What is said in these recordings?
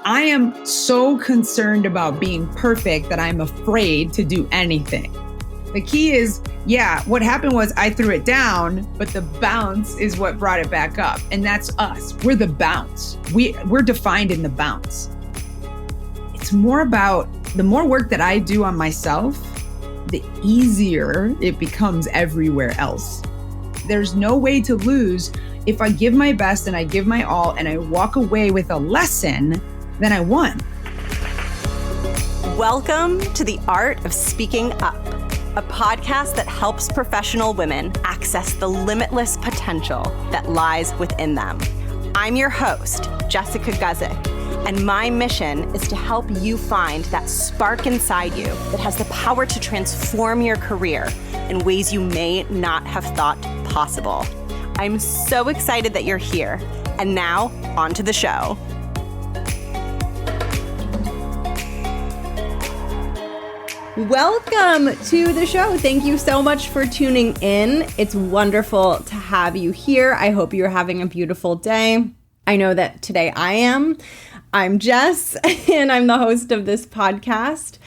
I am so concerned about being perfect that I'm afraid to do anything. The key is, what happened was I threw it down, but the bounce is what brought it back up. And that's us. We're the bounce. We're defined in the bounce. It's more about the more work that I do on myself, the easier it becomes everywhere else. There's no way to lose. If I give my best and I give my all and I walk away with a lesson, then I won. Welcome to The Art of Speaking Up, a podcast that helps professional women access the limitless potential that lies within them. I'm your host, Jessica Guzik, and my mission is to help you find that spark inside you that has the power to transform your career in ways you may not have thought possible. I'm so excited that you're here. And now, on to the show. Welcome to the show. Thank you so much for tuning in. It's wonderful to have you here. I hope you're having a beautiful day. I know that today I am. I'm Jess, and I'm the host of this podcast.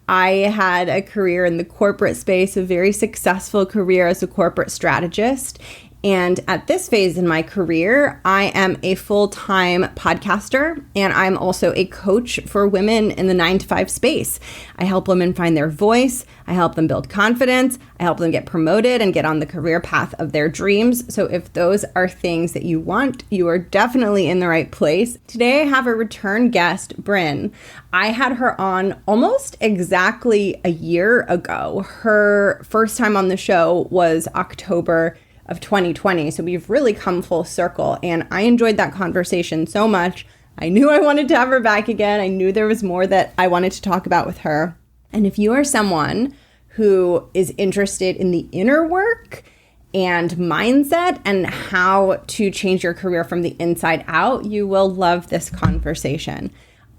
I had a career in the corporate space, a very successful career as a corporate strategist. And at this phase in my career, I am a full-time podcaster, and I'm also a coach for women in the 9-to-5 space. I help women find their voice. I help them build confidence. I help them get promoted and get on the career path of their dreams. So if those are things that you want, you are definitely in the right place. Today, I have a return guest, Bryn. I had her on almost exactly a year ago. Her first time on the show was October of 2020. So we've really come full circle, and I enjoyed that conversation so much. I knew I wanted to have her back again. I knew there was more that I wanted to talk about with her. And if you are someone who is interested in the inner work and mindset and how to change your career from the inside out, you will love this conversation.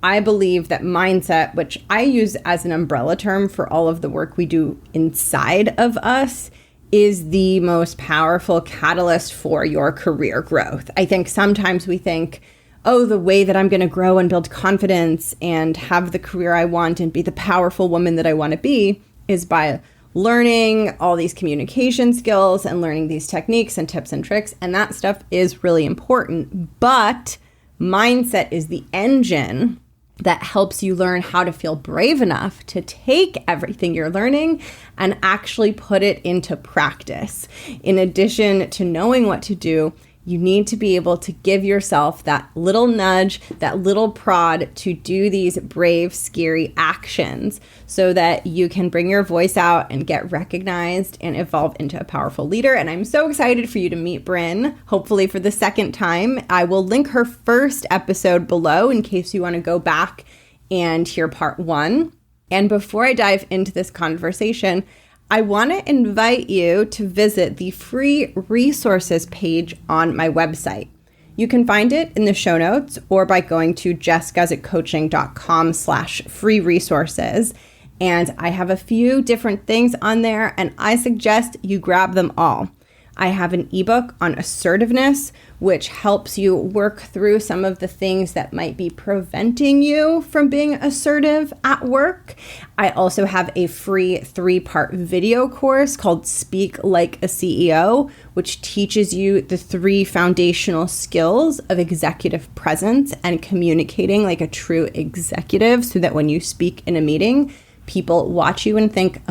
I believe that mindset, which I use as an umbrella term for all of the work we do inside of us, is the most powerful catalyst for your career growth. I think sometimes we think, the way that I'm going to grow and build confidence and have the career I want and be the powerful woman that I want to be is by learning all these communication skills and learning these techniques and tips and tricks. And that stuff is really important. But mindset is the engine that helps you learn how to feel brave enough to take everything you're learning and actually put it into practice. In addition to knowing what to do, you need to be able to give yourself that little nudge, that little prod to do these brave, scary actions so that you can bring your voice out and get recognized and evolve into a powerful leader. And I'm so excited for you to meet Bryn, hopefully for the second time. I will link her first episode below in case you want to go back and hear part 1. And before I dive into this conversation, I want to invite you to visit the free resources page on my website. You can find it in the show notes or by going to jessguzikcoaching.com/free resources. And I have a few different things on there, and I suggest you grab them all. I have an ebook on assertiveness, which helps you work through some of the things that might be preventing you from being assertive at work. I also have a free 3-part video course called Speak Like a CEO, which teaches you the 3 foundational skills of executive presence and communicating like a true executive so that when you speak in a meeting, people watch you and think,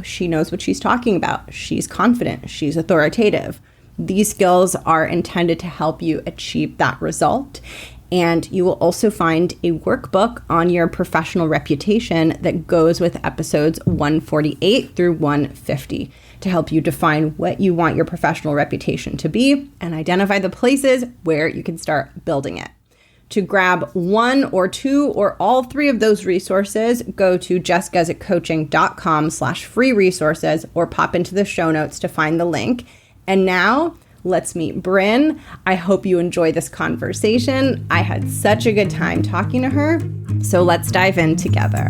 she knows what she's talking about. She's confident. She's authoritative. These skills are intended to help you achieve that result. And you will also find a workbook on your professional reputation that goes with episodes 148 through 150 to help you define what you want your professional reputation to be and identify the places where you can start building it. To grab 1 or 2 or all 3 of those resources, go to jessguzikcoaching.com/free resources or pop into the show notes to find the link. And now let's meet Bryn. I hope you enjoy this conversation. I had such a good time talking to her. So let's dive in together.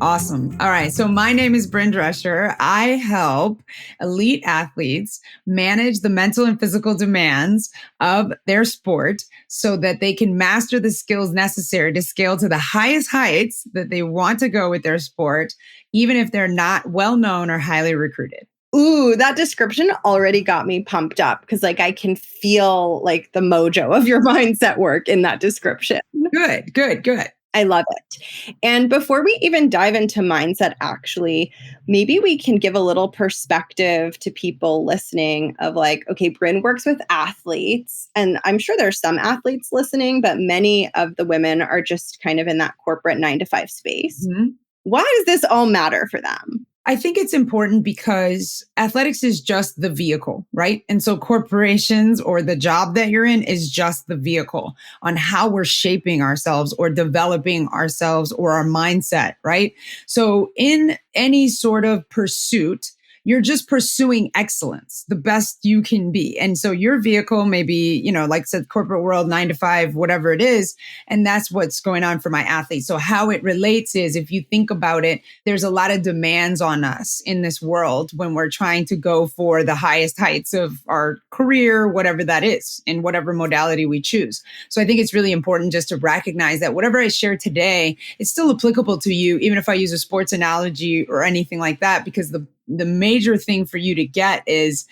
Awesome. All right. So my name is Bryn Drescher. I help elite athletes manage the mental and physical demands of their sport so that they can master the skills necessary to scale to the highest heights that they want to go with their sport, even if they're not well known or highly recruited. Ooh, that description already got me pumped up because like I can feel like the mojo of your mindset work in that description. Good. I love it. And before we even dive into mindset, actually, maybe we can give a little perspective to people listening of like, okay, Bryn works with athletes, and I'm sure there's some athletes listening, but many of the women are just kind of in that corporate 9 to 5 space. Mm-hmm. Why does this all matter for them? I think it's important because athletics is just the vehicle, right? And so corporations or the job that you're in is just the vehicle on how we're shaping ourselves or developing ourselves or our mindset, right? So in any sort of pursuit, you're just pursuing excellence, the best you can be. And so your vehicle may be, like I said, corporate world, 9 to 5, whatever it is. And that's what's going on for my athletes. So how it relates is, if you think about it, there's a lot of demands on us in this world when we're trying to go for the highest heights of our career, whatever that is, in whatever modality we choose. So I think it's really important just to recognize that whatever I share today, it's still applicable to you, even if I use a sports analogy or anything like that, because the major thing for you to get is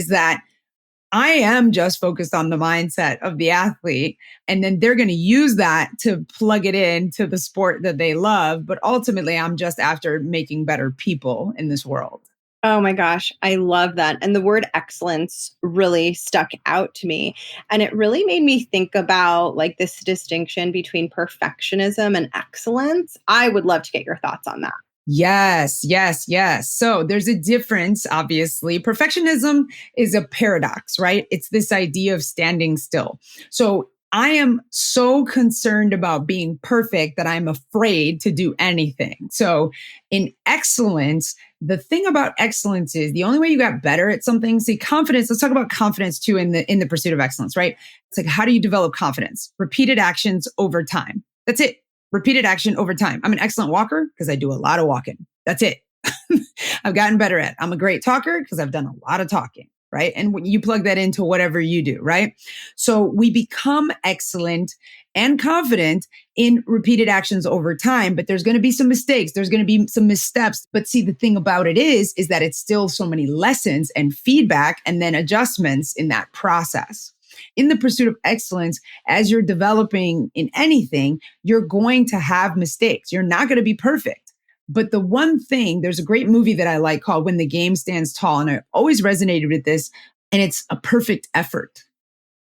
that I am just focused on the mindset of the athlete, and then they're going to use that to plug it into the sport that they love. But ultimately, I'm just after making better people in this world. Oh my gosh, I love that. And the word excellence really stuck out to me. And it really made me think about like this distinction between perfectionism and excellence. I would love to get your thoughts on that. Yes. So there's a difference, obviously. Perfectionism is a paradox, right? It's this idea of standing still. So I am so concerned about being perfect that I'm afraid to do anything. So in excellence, the thing about excellence is the only way you got better at something, see, confidence, let's talk about confidence too in the pursuit of excellence, right? It's like, how do you develop confidence? Repeated actions over time. That's it. Repeated action over time. I'm an excellent walker because I do a lot of walking. That's it. I've gotten better at it. I'm a great talker because I've done a lot of talking, right? And when you plug that into whatever you do, right? So we become excellent and confident in repeated actions over time, but there's going to be some mistakes. There's going to be some missteps. But see, the thing about it is that it's still so many lessons and feedback and then adjustments in that process. In the pursuit of excellence, as you're developing in anything, you're going to have mistakes. You're not going to be perfect. But the one thing, there's a great movie that I like called When the Game Stands Tall, and I always resonated with this, and it's a perfect effort.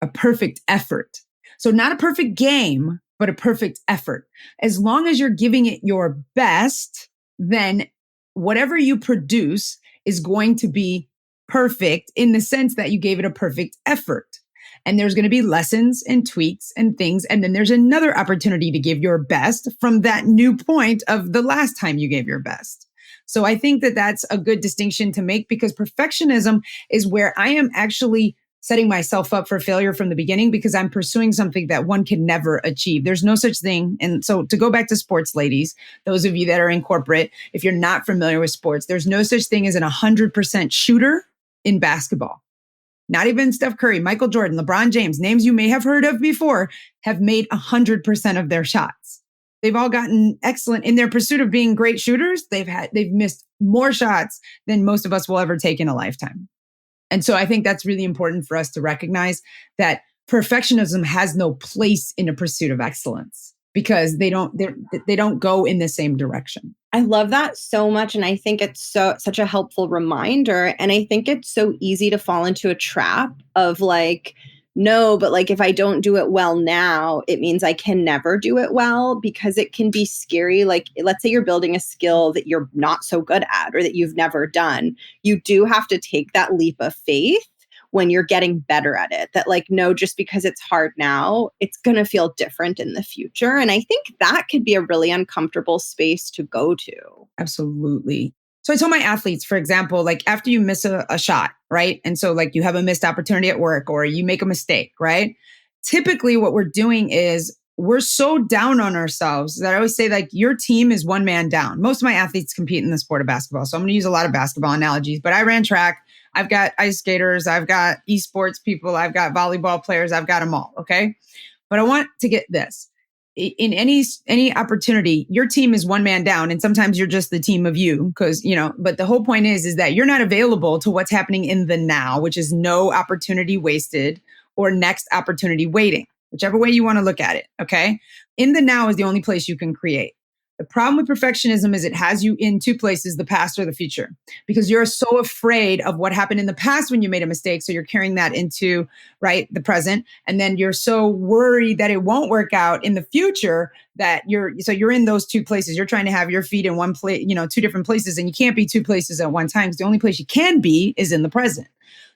A perfect effort. So not a perfect game, but a perfect effort. As long as you're giving it your best, then whatever you produce is going to be perfect in the sense that you gave it a perfect effort. And there's going to be lessons and tweaks and things. And then there's another opportunity to give your best from that new point of the last time you gave your best. So I think that that's a good distinction to make, because perfectionism is where I am actually setting myself up for failure from the beginning because I'm pursuing something that one can never achieve. There's no such thing. And so to go back to sports, ladies, those of you that are in corporate, if you're not familiar with sports, there's no such thing as an 100% shooter in basketball. Not even Steph Curry, Michael Jordan, LeBron James, names you may have heard of before, have made 100% of their shots. They've all gotten excellent in their pursuit of being great shooters. They've missed more shots than most of us will ever take in a lifetime. And so I think that's really important for us to recognize that perfectionism has no place in a pursuit of excellence because they don't go in the same direction. I love that so much. And I think it's such a helpful reminder. And I think it's so easy to fall into a trap of like, no, but like if I don't do it well now, it means I can never do it well, because it can be scary. Like, let's say you're building a skill that you're not so good at or that you've never done. You do have to take that leap of faith when you're getting better at it, that like, no, just because it's hard now, it's going to feel different in the future. And I think that could be a really uncomfortable space to go to. Absolutely. So I tell my athletes, for example, like after you miss a shot, right? And so like you have a missed opportunity at work or you make a mistake, right? Typically what we're doing is we're so down on ourselves that I always say, like, your team is one man down. Most of my athletes compete in the sport of basketball. So I'm going to use a lot of basketball analogies, but I ran track. I've got ice skaters. I've got esports people. I've got volleyball players. I've got them all. Okay. But I want to get this. In any opportunity, your team is one man down, and sometimes you're just the team of you, because, but the whole point is that you're not available to what's happening in the now, which is no opportunity wasted or next opportunity waiting, whichever way you want to look at it. Okay. In the now is the only place you can create. The problem with perfectionism is it has you in two places, the past or the future, because you're so afraid of what happened in the past when you made a mistake. So you're carrying that into, right, the present. And then you're so worried that it won't work out in the future that you're in those two places. You're trying to have your feet in one place, two different places, and you can't be two places at one time, because the only place you can be is in the present.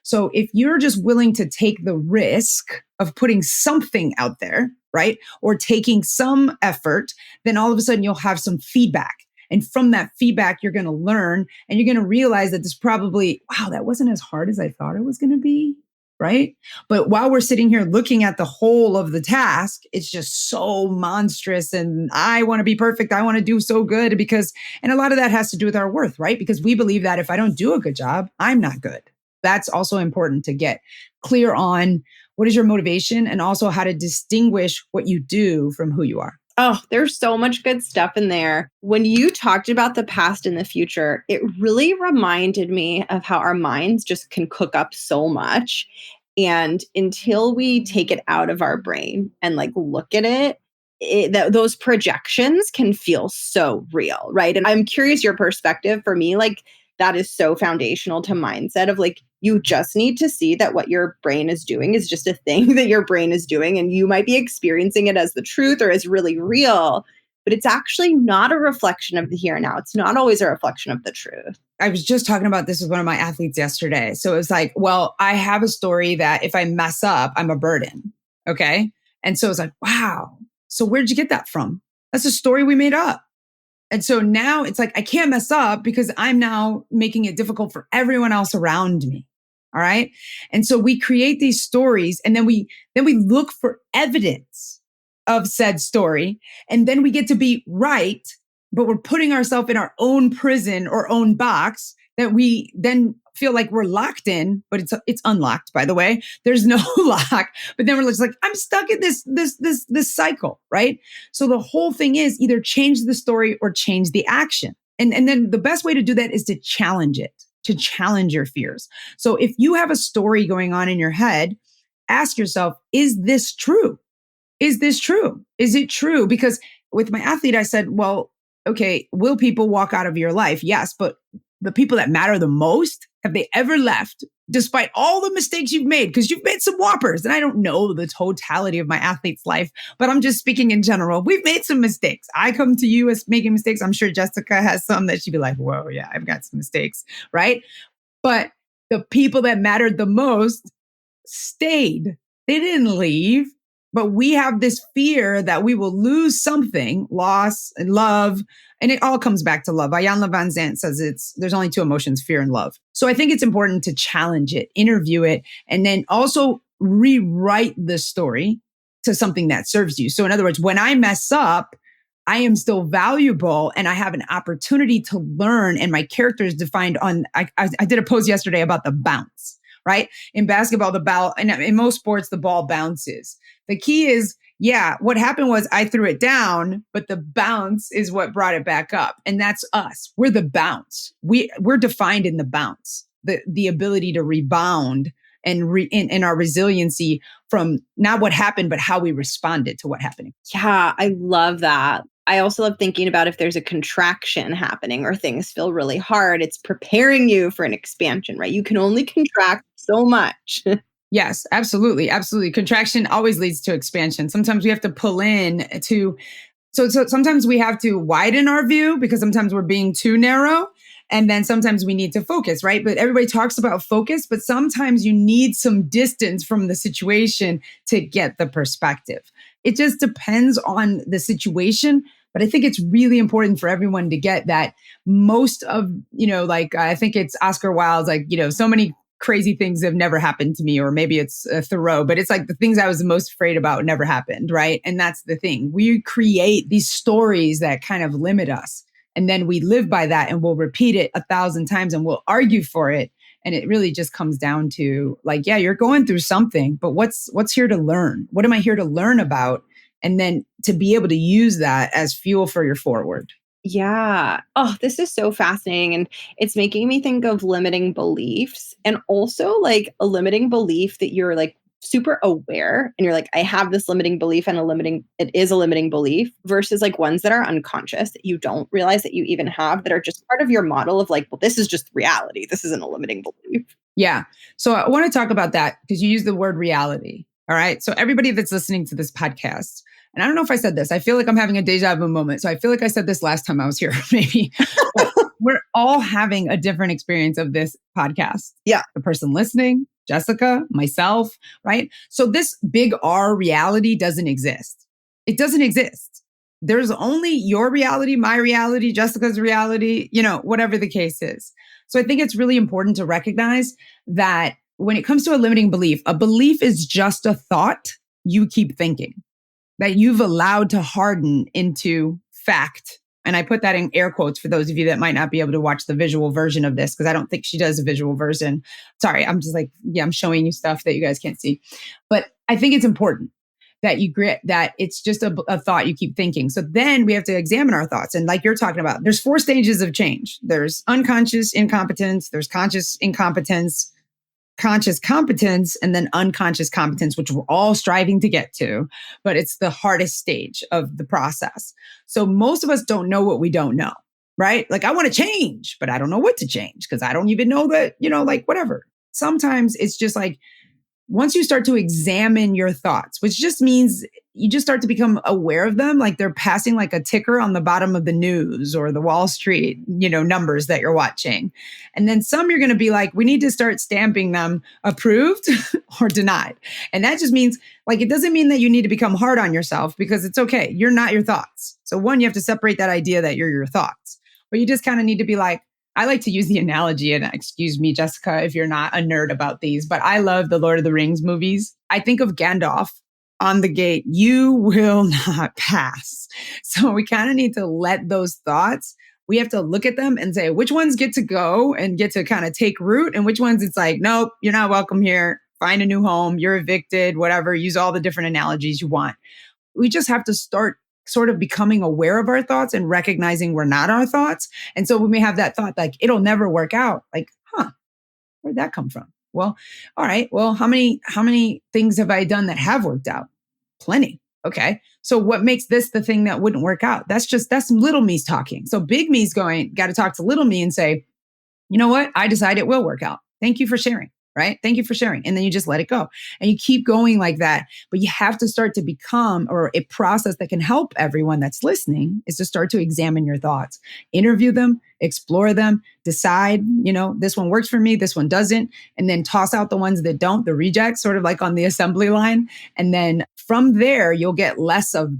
So if you're just willing to take the risk of putting something out there, right, or taking some effort, then all of a sudden you'll have some feedback. And from that feedback, you're going to learn, and you're going to realize that this probably, wow, that wasn't as hard as I thought it was going to be, right? But while we're sitting here looking at the whole of the task, it's just so monstrous, and I want to be perfect. I want to do so good and a lot of that has to do with our worth, right? Because we believe that if I don't do a good job, I'm not good. That's also important to get clear on. What is your motivation, and also how to distinguish what you do from who you are. Oh, there's so much good stuff in there. When you talked about the past and the future, it really reminded me of how our minds just can cook up so much. And until we take it out of our brain and look at it, those projections can feel so real, right? And I'm curious your perspective. For me, that is so foundational to mindset of you just need to see that what your brain is doing is just a thing that your brain is doing. And you might be experiencing it as the truth or as really real, but it's actually not a reflection of the here and now. It's not always a reflection of the truth. I was just talking about this with one of my athletes yesterday. So it's like, well, I have a story that if I mess up, I'm a burden. Okay. And so it's like, wow. So where'd you get that from? That's a story we made up. And so now it's like, I can't mess up because I'm now making it difficult for everyone else around me. All right. And so we create these stories, and then we look for evidence of said story. And then we get to be right, but we're putting ourselves in our own prison or own box that we then feel like we're locked in, but it's unlocked, by the way. There's no lock, but then we're just like, I'm stuck in this cycle, right? So the whole thing is either change the story or change the action. And then the best way to do that is to challenge it, to challenge your fears. So if you have a story going on in your head, ask yourself, is this true? Is this true? Is it true? Because with my athlete, I said, well, okay, will people walk out of your life? Yes, but the people that matter the most, have they ever left despite all the mistakes you've made? Because you've made some whoppers, and I don't know the totality of my athlete's life, but I'm just speaking in general. We've made some mistakes. I come to you as making mistakes. I'm sure Jessica has some that she'd be like, whoa, yeah, I've got some mistakes, right? But the people that mattered the most stayed. They didn't leave. But we have this fear that we will lose something, loss and love. And it all comes back to love. Jan Van Zandt says there's only two emotions, fear and love. So I think it's important to challenge it, interview it, and then also rewrite the story to something that serves you. So in other words, when I mess up, I am still valuable and I have an opportunity to learn. And my character is defined on, I did a post yesterday about the bounce. Right? In basketball, the ball, and in most sports, the ball bounces. The key is, yeah, what happened was I threw it down, but the bounce is what brought it back up. And that's us. We're the bounce. We're defined in the bounce, the ability to rebound and in our resiliency from not what happened, but how we responded to what happened. Yeah, I love that. I also love thinking about if there's a contraction happening or things feel really hard, it's preparing you for an expansion, right? You can only contract so much. Yes, absolutely. Absolutely. Contraction always leads to expansion. Sometimes we have to pull in so sometimes we have to widen our view because sometimes we're being too narrow. And then sometimes we need to focus, right? But everybody talks about focus, but sometimes you need some distance from the situation to get the perspective. It just depends on the situation. But I think it's really important for everyone to get that most of, I think it's Oscar Wilde's so many crazy things have never happened to me, or maybe it's Thoreau, but it's like the things I was the most afraid about never happened, right? And that's the thing. We create these stories that kind of limit us. And then we live by that and we'll repeat it 1,000 times and we'll argue for it. And it really just comes down to like, yeah, you're going through something, but what's here to learn? What am I here to learn about? And then to be able to use that as fuel for your forward. Yeah. Oh, this is so fascinating. And it's making me think of limiting beliefs and also like a limiting belief that you're like super aware and you're like, I have this limiting belief and it is a limiting belief versus like ones that are unconscious that you don't realize that you even have that are just part of your model of like, well, this is just reality. This isn't a limiting belief. Yeah. So I want to talk about that because you use the word reality. All right. So everybody that's listening to this podcast, and I don't know if I said this, I feel like I'm having a deja vu moment. So I feel like I said this last time I was here, maybe. But we're all having a different experience of this podcast. Yeah. The person listening, Jessica, myself, right? So this big R reality doesn't exist. It doesn't exist. There's only your reality, my reality, Jessica's reality, whatever the case is. So I think it's really important to recognize that when it comes to a limiting belief, a belief is just a thought you keep thinking that you've allowed to harden into fact. And I put that in air quotes for those of you that might not be able to watch the visual version of this, because I don't think she does a visual version. Sorry, I'm just like, I'm showing you stuff that you guys can't see. But I think it's important that you grit that it's just a thought you keep thinking. So then we have to examine our thoughts. And like you're talking about, there's 4 stages of change. There's unconscious incompetence, there's conscious incompetence, conscious competence, and then unconscious competence, which we're all striving to get to, but it's the hardest stage of the process. So most of us don't know what we don't know, right? Like I want to change, but I don't know what to change because I don't even know that, like whatever. Sometimes it's just like, once you start to examine your thoughts, which just means you just start to become aware of them, like they're passing like a ticker on the bottom of the news or the Wall Street, numbers that you're watching. And then some you're going to be like, we need to start stamping them approved or denied. And that just means like, it doesn't mean that you need to become hard on yourself because it's okay. You're not your thoughts. So one, you have to separate that idea that you're your thoughts, but you just kind of need to be like, I like to use the analogy, and excuse me, Jessica, if you're not a nerd about these, but I love the Lord of the Rings movies. I think of Gandalf on the gate, you will not pass. So we kind of need to let those thoughts, we have to look at them and say, which ones get to go and get to kind of take root and which ones it's like, nope, you're not welcome here. Find a new home. You're evicted, whatever. Use all the different analogies you want. We just have to start sort of becoming aware of our thoughts and recognizing we're not our thoughts. And so when we have that thought, like, it'll never work out, like, where'd that come from? Well, all right. Well, how many things have I done that have worked out? Plenty. Okay. So what makes this the thing that wouldn't work out? That's little me's talking. So big me's got to talk to little me and say, you know what? I decide it will work out. Thank you for sharing. Right? Thank you for sharing. And then you just let it go. And you keep going like that. But you have to start to become, or a process that can help everyone that's listening is to start to examine your thoughts, interview them, explore them, decide, this one works for me, this one doesn't, and then toss out the ones that don't, the rejects, sort of like on the assembly line. And then from there, you'll get less of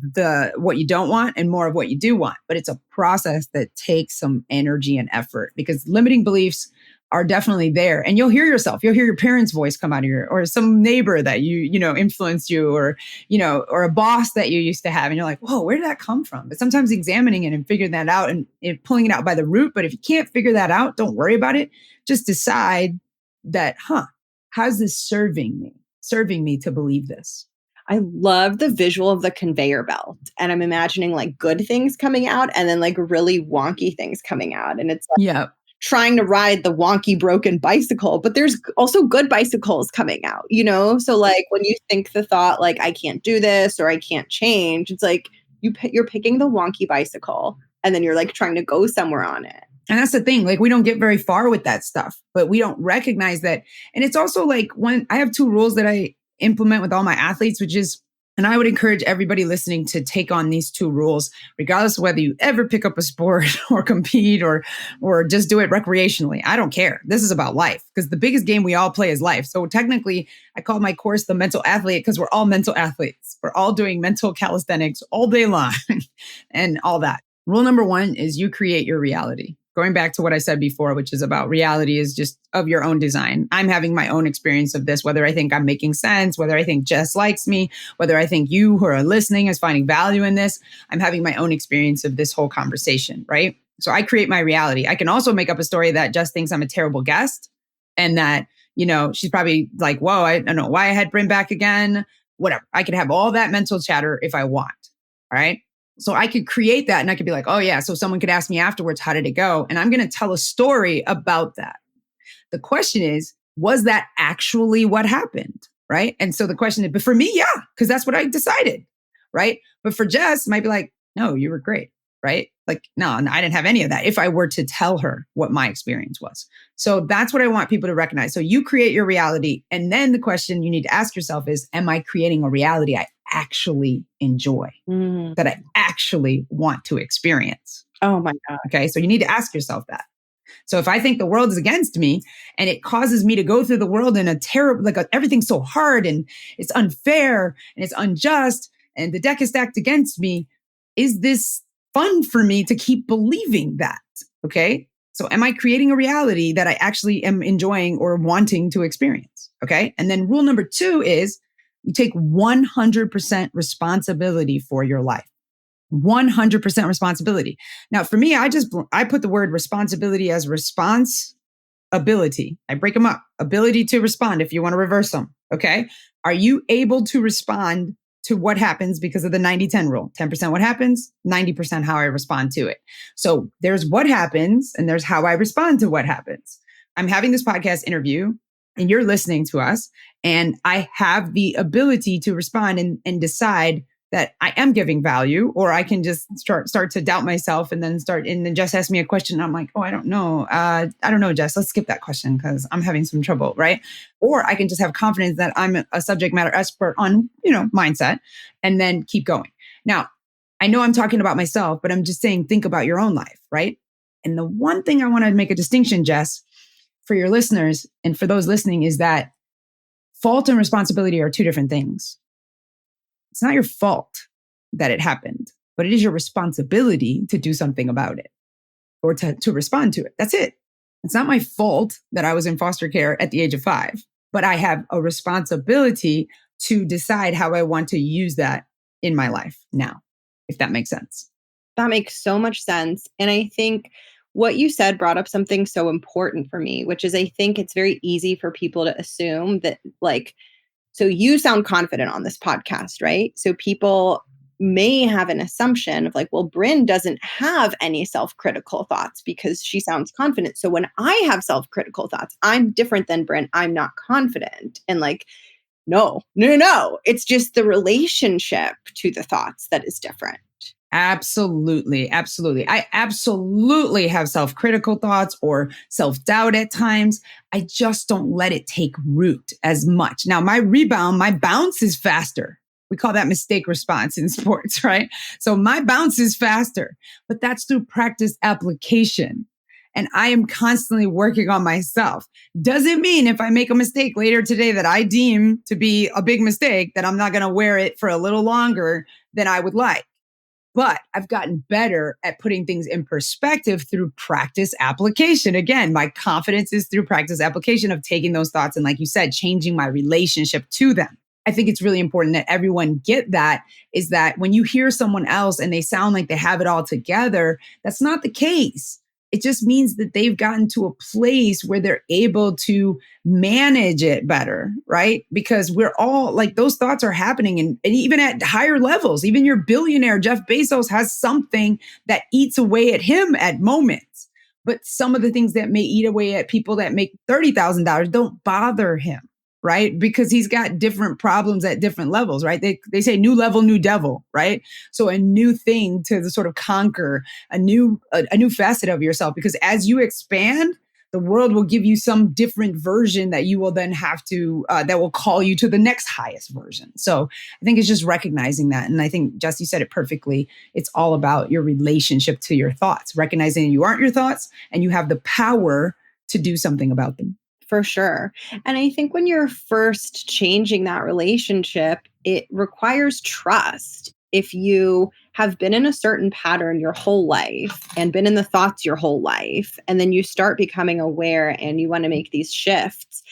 what you don't want and more of what you do want. But it's a process that takes some energy and effort because limiting beliefs are definitely there. And you'll hear your parents' voice come out of or some neighbor that influenced you or a boss that you used to have. And you're like, whoa, where did that come from? But sometimes examining it and figuring that out and pulling it out by the root. But if you can't figure that out, don't worry about it. Just decide that, how's this serving me to believe this? I love the visual of the conveyor belt. And I'm imagining like good things coming out and then like really wonky things coming out. And it's like, trying to ride the wonky broken bicycle, but there's also good bicycles coming out, So like when you think the thought like I can't do this or I can't change, it's like you're picking the wonky bicycle and then you're like trying to go somewhere on it. And that's the thing, like we don't get very far with that stuff, but we don't recognize that. And it's also like when I have 2 rules that I implement with all my athletes, which is, and I would encourage everybody listening to take on these 2 rules, regardless of whether you ever pick up a sport or compete or just do it recreationally. I don't care. This is about life because the biggest game we all play is life. So technically, I call my course the mental athlete because we're all mental athletes. We're all doing mental calisthenics all day long and all that. Rule number 1 is you create your reality. going back to what I said before, which is about reality is just of your own design. I'm having my own experience of this, whether I think I'm making sense, whether I think Jess likes me, whether I think you who are listening is finding value in this. I'm having my own experience of this whole conversation, right? So I create my reality. I can also make up a story that Jess thinks I'm a terrible guest and that, she's probably like, whoa, I don't know why I had Bryn back again, whatever. I could have all that mental chatter if I want, all right? So I could create that and I could be like, oh yeah. So someone could ask me afterwards, how did it go? And I'm going to tell a story about that. The question is, was that actually what happened? Right. And so the question is, but for me, yeah, because that's what I decided. Right. But for Jess, might be like, no, you were great. Right. Like, no, I didn't have any of that if I were to tell her what my experience was. So that's what I want people to recognize. So you create your reality. And then the question you need to ask yourself is, am I creating a reality I actually enjoy, that I actually want to experience? Oh my God. Okay. So you need to ask yourself that. So if I think the world is against me and it causes me to go through the world in a terrible, everything's so hard and it's unfair and it's unjust and the deck is stacked against me, is this fun for me to keep believing that? Okay. So am I creating a reality that I actually am enjoying or wanting to experience? Okay. And then rule number 2 is you take 100% responsibility for your life. 100% responsibility. Now, for me, I put the word responsibility as response-ability. I break them up. Ability to respond if you want to reverse them. Okay. Are you able to respond to what happens because of the 90-10 rule? 10% what happens, 90% how I respond to it. So there's what happens and there's how I respond to what happens. I'm having this podcast interview and you're listening to us and I have the ability to respond and decide that I am giving value, or I can just start to doubt myself and then Jess ask me a question. And I'm like, oh, I don't know. I don't know, Jess, let's skip that question because I'm having some trouble, right? Or I can just have confidence that I'm a subject matter expert on, mindset and then keep going. Now, I know I'm talking about myself, but I'm just saying, think about your own life, right? And the one thing I want to make a distinction, Jess, for your listeners and for those listening is that fault and responsibility are two different things. It's not your fault that it happened, but it is your responsibility to do something about it or to respond to it. That's it. It's not my fault that I was in foster care at the age of 5, but I have a responsibility to decide how I want to use that in my life now, if that makes sense. That makes so much sense. And I think what you said brought up something so important for me, which is I think it's very easy for people to assume that so you sound confident on this podcast, right? So people may have an assumption of well, Bryn doesn't have any self-critical thoughts because she sounds confident. So when I have self-critical thoughts, I'm different than Bryn. I'm not confident. And no. It's just the relationship to the thoughts that is different. Absolutely. Absolutely. I absolutely have self-critical thoughts or self-doubt at times. I just don't let it take root as much. Now, my bounce is faster. We call that mistake response in sports, right? So my bounce is faster, but that's through practice application. And I am constantly working on myself. Doesn't mean if I make a mistake later today that I deem to be a big mistake, that I'm not going to wear it for a little longer than I would like. But I've gotten better at putting things in perspective through practice application. Again, my confidence is through practice application of taking those thoughts and, like you said, changing my relationship to them. I think it's really important that everyone get that, is that when you hear someone else and they sound like they have it all together, that's not the case. It just means that they've gotten to a place where they're able to manage it better, right? Because we're all those thoughts are happening and even at higher levels. Even your billionaire, Jeff Bezos, has something that eats away at him at moments. But some of the things that may eat away at people that make $30,000 don't bother him, right? Because he's got different problems at different levels, right? They say new level, new devil, right? So a new thing to sort of conquer, a new facet of yourself, because as you expand, the world will give you some different version that you will then have to, that will call you to the next highest version. So I think it's just recognizing that. And I think, Jess, you said it perfectly. It's all about your relationship to your thoughts, recognizing you aren't your thoughts and you have the power to do something about them. For sure. And I think when you're first changing that relationship, it requires trust. If you have been in a certain pattern your whole life and been in the thoughts your whole life, and then you start becoming aware and you want to make these shifts,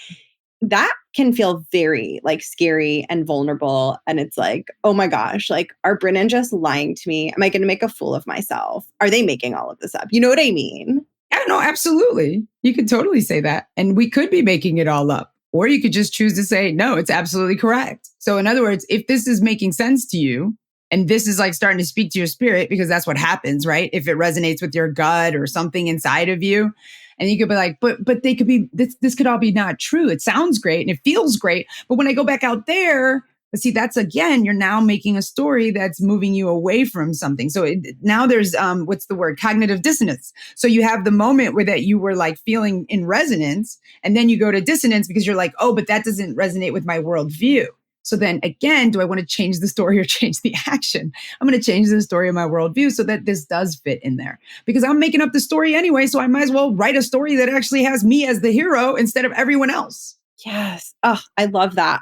that can feel very like scary and vulnerable. And it's like, oh my gosh, like, are Bryn and Jess lying to me? Am I going to make a fool of myself? Are they making all of this up? You know what I mean? Yeah, no, absolutely. You could totally say that. And we could be making it all up. Or you could just choose to say, no, it's absolutely correct. So in other words, if this is making sense to you, and this is like starting to speak to your spirit, because that's what happens, right? If it resonates with your gut or something inside of you, and you could be like, but they could be, this could all be not true. It sounds great and it feels great. But when I go back out there, but see, that's again, you're now making a story that's moving you away from something. So now there's, what's the word? Cognitive dissonance. So you have the moment where that you were like feeling in resonance, and then you go to dissonance because you're like, oh, but that doesn't resonate with my worldview. So then again, do I want to change the story or change the action? I'm going to change the story of my worldview so that this does fit in there, because I'm making up the story anyway. So I might as well write a story that actually has me as the hero instead of everyone else. Yes. Oh, I love that.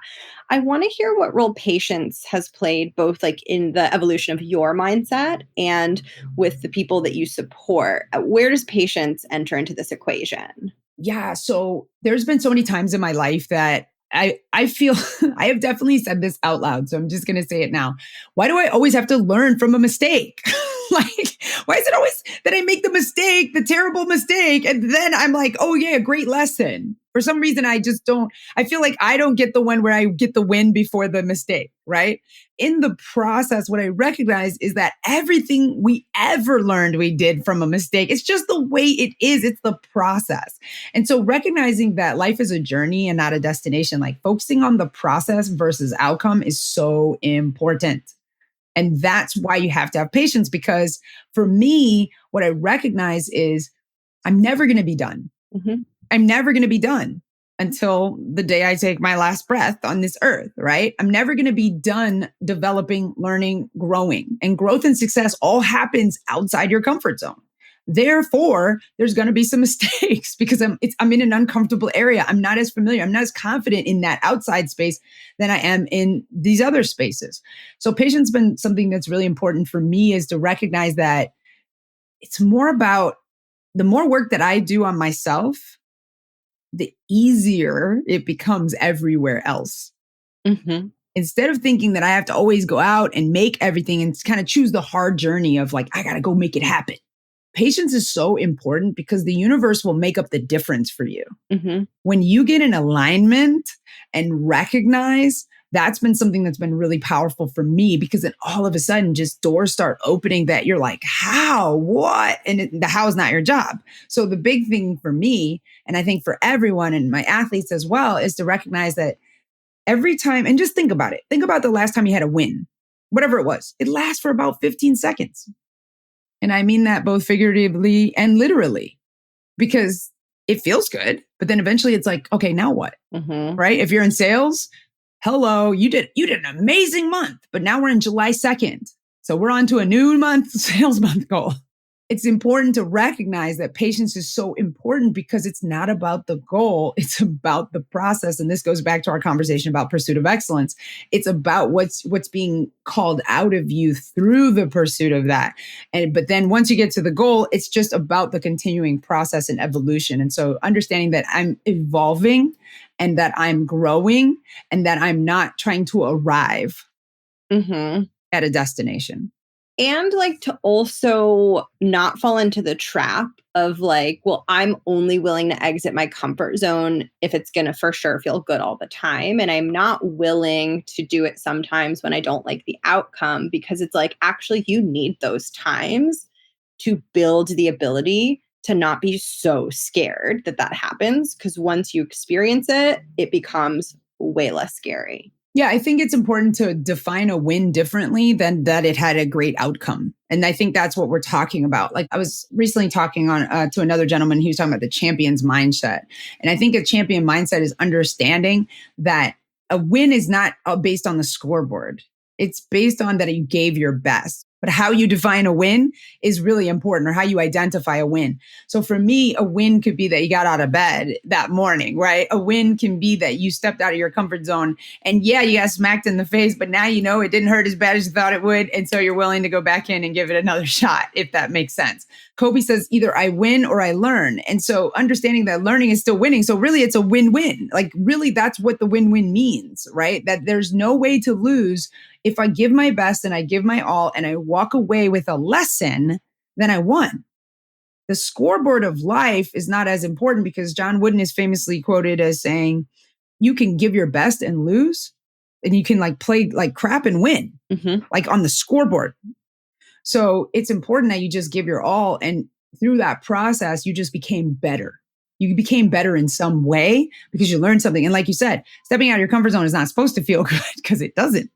I want to hear what role patience has played both like in the evolution of your mindset and with the people that you support. Where does patience enter into this equation? Yeah. So there's been so many times in my life that I feel I have definitely said this out loud. So I'm just going to say it now. Why do I always have to learn from a mistake? Like, why is it always that I make the mistake, the terrible mistake? And then I'm like, oh yeah, great lesson. For some reason, I just don't, I feel like I don't get the one where I get the win before the mistake, right? In the process, what I recognize is that everything we ever learned we did from a mistake, it's just the way it is. It's the process. And so recognizing that life is a journey and not a destination, like focusing on the process versus outcome is so important. And that's why you have to have patience, because for me, what I recognize is I'm never going to be done. Mm-hmm. I'm never going to be done until the day I take my last breath on this earth, right? I'm never going to be done developing, learning, growing. And growth and success all happens outside your comfort zone. Therefore, there's going to be some mistakes because I'm in an uncomfortable area. I'm not as familiar. I'm not as confident in that outside space than I am in these other spaces. So patience has been something that's really important for me, is to recognize that it's more about the more work that I do on myself, the easier it becomes everywhere else. Mm-hmm. Instead of thinking that I have to always go out and make everything and kind of choose the hard journey of like, I got to go make it happen. Patience is so important because the universe will make up the difference for you. Mm-hmm. When you get in alignment and recognize, that's been something that's been really powerful for me, because then all of a sudden just doors start opening that you're like, how, what? And the how is not your job. So the big thing for me, and I think for everyone and my athletes as well, is to recognize that every time, and just think about it. Think about the last time you had a win, whatever it was. It lasts for about 15 seconds. And I mean that both figuratively and literally, because it feels good, but then eventually it's like, okay, now what? Mm-hmm. Right? If you're in sales, hello, you did an amazing month, but now we're in July 2nd. So we're on to a new month, sales month goal. It's important to recognize that patience is so important because it's not about the goal. It's about the process. And this goes back to our conversation about pursuit of excellence. It's about what's being called out of you through the pursuit of that. But then once you get to the goal, it's just about the continuing process and evolution. And so understanding that I'm evolving and that I'm growing and that I'm not trying to arrive at a destination. And like to also not fall into the trap of like, well, I'm only willing to exit my comfort zone if it's going to for sure feel good all the time. And I'm not willing to do it sometimes when I don't like the outcome, because it's like, actually, you need those times to build the ability to not be so scared that that happens. Because once you experience it, it becomes way less scary. Yeah, I think it's important to define a win differently than that it had a great outcome. And I think that's what we're talking about. Like I was recently talking on to another gentleman, he was talking about the champion's mindset. And I think a champion mindset is understanding that a win is not based on the scoreboard. It's based on that you gave your best. but how you define a win is really important, or how you identify a win. So for me, a win could be that you got out of bed that morning, right? A win can be that you stepped out of your comfort zone and yeah, you got smacked in the face, but now you know it didn't hurt as bad as you thought it would. And so you're willing to go back in and give it another shot, if that makes sense. Kobe says either I win or I learn. And so understanding that learning is still winning. So really it's a win-win. Like really that's what the win-win means, right? That there's no way to lose. If I give my best and I give my all and I walk away with a lesson, then I won. The scoreboard of life is not as important because John Wooden is famously quoted as saying, you can give your best and lose, and you can like play like crap and win, like on the scoreboard. So it's important that you just give your all. And through that process, you just became better. You became better in some way because you learned something. And like you said, stepping out of your comfort zone is not supposed to feel good because it doesn't.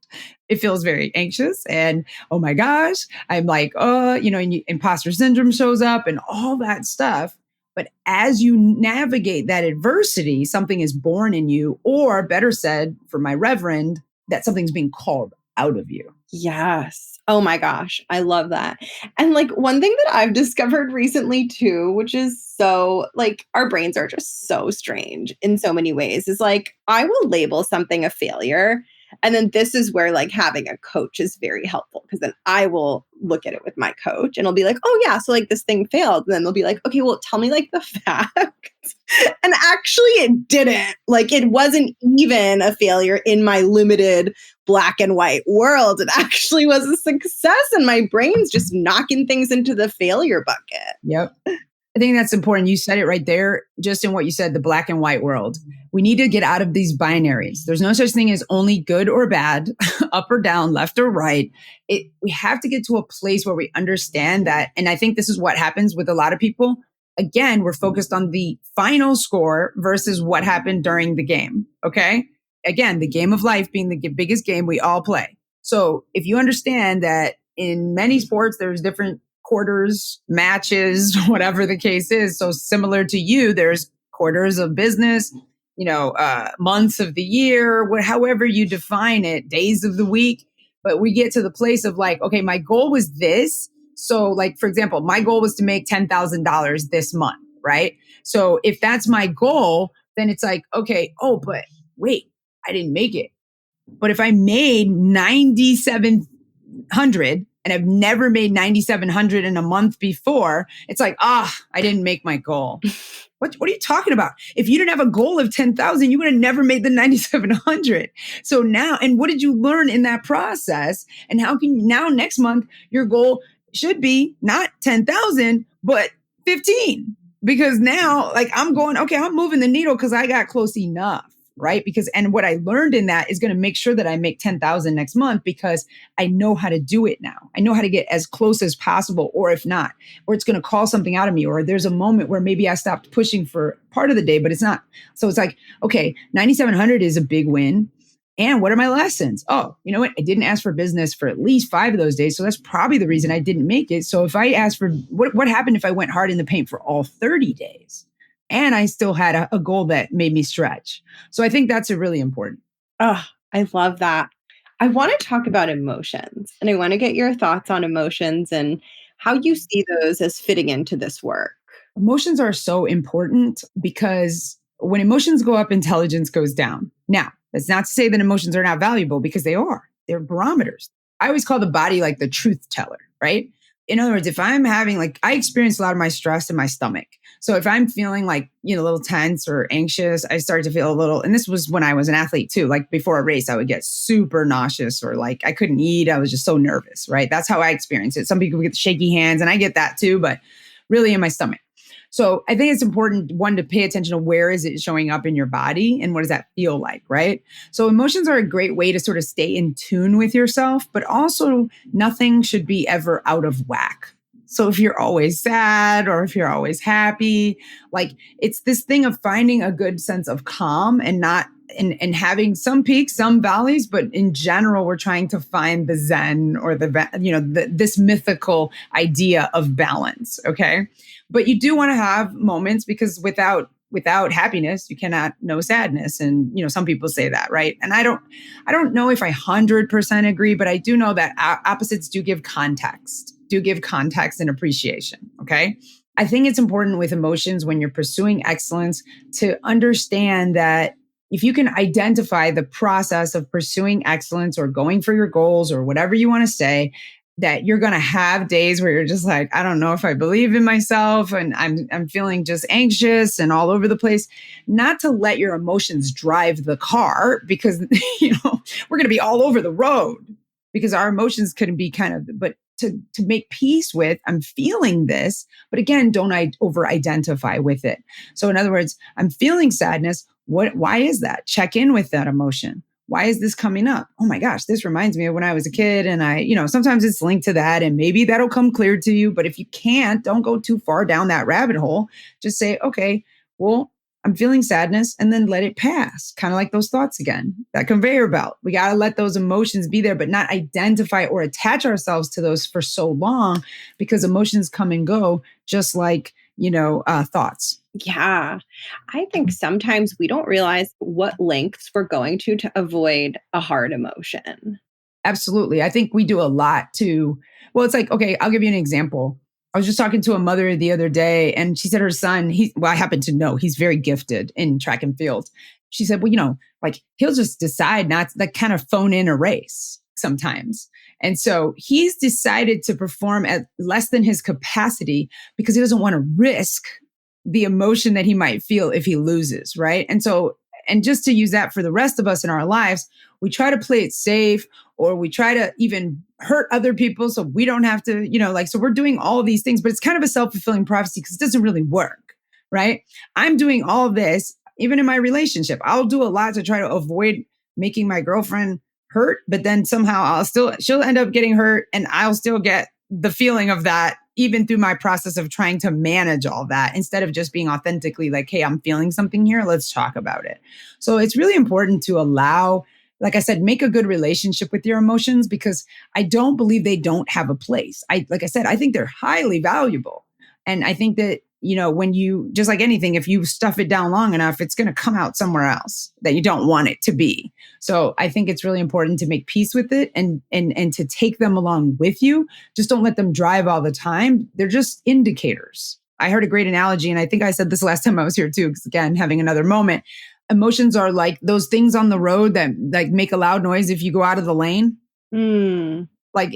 It feels very anxious and, oh my gosh, I'm like, and imposter syndrome shows up and all that stuff. But as you navigate that adversity, something is born in you, or better said, for my reverend, that something's being called out of you. Yes. Oh my gosh. I love that. And like one thing that I've discovered recently too, which is so like our brains are just so strange in so many ways, is like I will label something a failure. And then this is where like having a coach is very helpful, because then I will look at it with my coach and I'll be like, oh yeah, so like this thing failed. And then they'll be like, okay, well, tell me like the facts. And actually it didn't. Like it wasn't even a failure in my limited black and white world. It actually was a success, and my brain's just knocking things into the failure bucket. Yep. I think that's important. You said it right there, just in what you said, the black and white world. We need to get out of these binaries. There's no such thing as only good or bad, up or down, left or right. We have to get to a place where we understand that. And I think this is what happens with a lot of people. Again, we're focused on the final score versus what happened during the game. Okay. Again, the game of life being the biggest game we all play. So if you understand that in many sports, there's different quarters, matches, whatever the case is. So similar to you, there's quarters of business, months of the year, however you define it, days of the week. But we get to the place of like, okay, my goal was this. So like, for example, my goal was to make $10,000 this month, right? So if that's my goal, then it's like, okay, but wait, I didn't make it. But if I made 9,700 and I've never made 9,700 in a month before, it's like, I didn't make my goal. What are you talking about? If you didn't have a goal of 10,000, you would have never made the 9,700. So now, and what did you learn in that process? And how can now next month, your goal should be not 10,000, but 15. Because now like I'm going, okay, I'm moving the needle because I got close enough. Right? And what I learned in that is going to make sure that I make 10,000 next month because I know how to do it now. I know how to get as close as possible, or if not, or it's going to call something out of me, or there's a moment where maybe I stopped pushing for part of the day, but it's not. So it's like, okay, 9,700 is a big win. And what are my lessons? Oh, you know what? I didn't ask for business for at least 5 of those days. So that's probably the reason I didn't make it. So if I asked for what happened if I went hard in the paint for all 30 days? And I still had a goal that made me stretch. So I think that's really important. Oh, I love that. I want to talk about emotions, and I want to get your thoughts on emotions and how you see those as fitting into this work. Emotions are so important because when emotions go up, intelligence goes down. Now, that's not to say that emotions are not valuable, because they are. They're barometers. I always call the body like the truth teller, right? In other words, if I'm having I experience a lot of my stress in my stomach. So if I'm feeling like, a little tense or anxious, I start to feel a little, and this was when I was an athlete too, like before a race, I would get super nauseous, or like I couldn't eat. I was just so nervous, right? That's how I experience it. Some people get shaky hands, and I get that too, but really in my stomach. So I think it's important, one, to pay attention to where is it showing up in your body and what does that feel like, right? So emotions are a great way to sort of stay in tune with yourself, but also nothing should be ever out of whack. So if you're always sad or if you're always happy, like it's this thing of finding a good sense of calm and not and having some peaks, some valleys, but in general, we're trying to find the Zen or this mythical idea of balance. Okay. But you do want to have moments, because without without happiness, you cannot know sadness. And, some people say that, right? And I don't know if I 100% agree, but I do know that opposites do give context and appreciation. Okay. I think it's important with emotions when you're pursuing excellence to understand that if you can identify the process of pursuing excellence or going for your goals or whatever you want to say, that you're going to have days where you're just like, I don't know if I believe in myself and I'm feeling just anxious and all over the place. Not to let your emotions drive the car because, we're going to be all over the road because our emotions can be but to make peace with, I'm feeling this, but again, don't over identify with it. So in other words, I'm feeling sadness. Why is that? Check in with that emotion. Why is this coming up? Oh my gosh, this reminds me of when I was a kid. And sometimes it's linked to that and maybe that'll come clear to you. But if you can't, don't go too far down that rabbit hole. Just say, okay, well, I'm feeling sadness and then let it pass. Kind of like those thoughts again, that conveyor belt. We got to let those emotions be there, but not identify or attach ourselves to those for so long because emotions come and go just like, thoughts. Yeah. I think sometimes we don't realize what lengths we're going to avoid a hard emotion. Absolutely. I think we do a lot well, it's like, okay, I'll give you an example. I was just talking to a mother the other day and she said her son, I happen to know he's very gifted in track and field. She said, well, like he'll just decide not to kind of phone in a race sometimes. And so he's decided to perform at less than his capacity because he doesn't want to risk the emotion that he might feel if he loses, right? And just to use that for the rest of us in our lives, we try to play it safe or we try to even hurt other people so we don't have to, so we're doing all of these things, but it's kind of a self-fulfilling prophecy because it doesn't really work, right? I'm doing all of this, even in my relationship. I'll do a lot to try to avoid making my girlfriend hurt, but then somehow she'll end up getting hurt and I'll still get the feeling of that even through my process of trying to manage all that instead of just being authentically like, hey, I'm feeling something here. Let's talk about it. So it's really important to allow, like I said, make a good relationship with your emotions because I don't believe they don't have a place. Like I said, I think they're highly valuable. And I think that, when you, just like anything, if you stuff it down long enough, it's going to come out somewhere else that you don't want it to be. So I think it's really important to make peace with it and to take them along with you. Just don't let them drive all the time. They're just indicators. I heard a great analogy, and I think I said this last time I was here too, because again, having another moment. Emotions are like those things on the road that like make a loud noise if you go out of the lane. Like